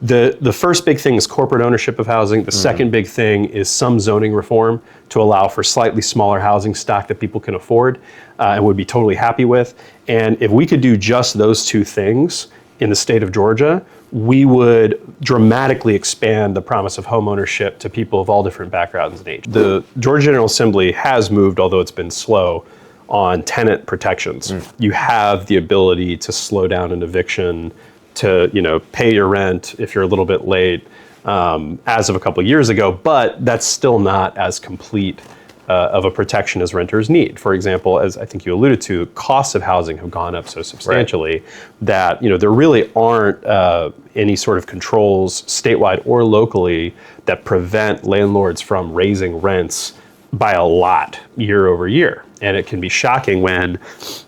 The first big thing is corporate ownership of housing. The second big thing is some zoning reform to allow for slightly smaller housing stock that people can afford and would be totally happy with. And if we could do just those two things in the state of Georgia, we would dramatically expand the promise of home ownership to people of all different backgrounds and age. The Georgia General Assembly has moved, although it's been slow, on tenant protections. You have the ability to slow down an eviction, to pay your rent if you're a little bit late, as of a couple of years ago, but that's still not as complete of a protection as renters need. For example, as I think you alluded to, costs of housing have gone up so substantially that there really aren't any sort of controls statewide or locally that prevent landlords from raising rents by a lot year over year. And it can be shocking when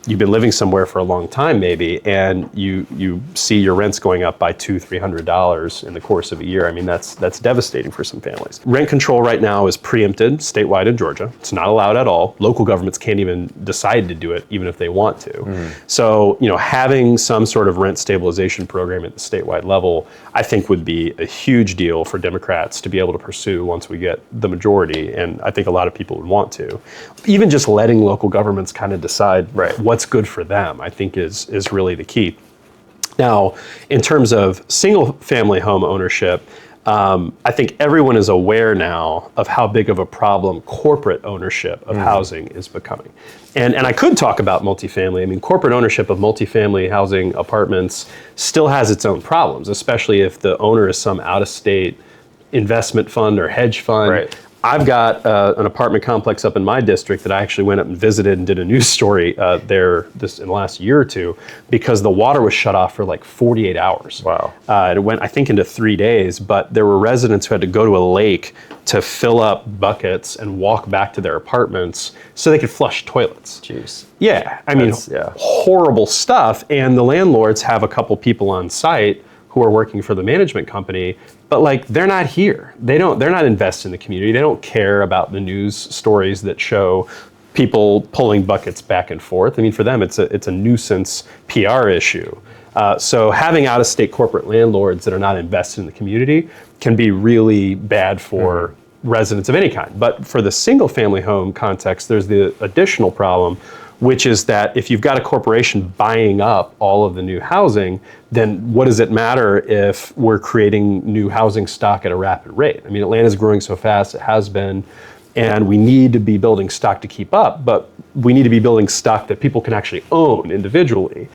you've been living somewhere for a long time maybe, and you see your rents going up by $200-$300 in the course of a year. I mean, that's devastating for some families. Rent control right now is preempted statewide in Georgia. It's not allowed at all. Local governments can't even decide to do it, even if they want to. So, having some sort of rent stabilization program at the statewide level, I think would be a huge deal for Democrats to be able to pursue once we get the majority. And I think a lot of people would want to. Even just letting local governments kind of decide what's good for them, I think is really the key. Now, in terms of single family home ownership, I think everyone is aware now of how big of a problem corporate ownership of housing is becoming. And I could talk about multifamily. I mean, corporate ownership of multifamily housing apartments still has its own problems, especially if the owner is some out-of-state investment fund or hedge fund. I've got an apartment complex up in my district that I actually went up and visited and did a news story there in the last year or two, because the water was shut off for like 48 hours. Wow. It went, I think, into 3 days, but there were residents who had to go to a lake to fill up buckets and walk back to their apartments so they could flush toilets. Jeez. Yeah, I mean, horrible stuff. And the landlords have a couple people on site who are working for the management company, but they're not here. They're not invested in the community. They don't care about the news stories that show people pulling buckets back and forth. I mean, for them, it's a nuisance PR issue. So having out-of-state corporate landlords that are not invested in the community can be really bad for residents of any kind. But for the single-family home context, there's the additional problem, which is that if you've got a corporation buying up all of the new housing, then what does it matter if we're creating new housing stock at a rapid rate? I mean, Atlanta's growing so fast, it has been, and we need to be building stock to keep up, but we need to be building stock that people can actually own individually.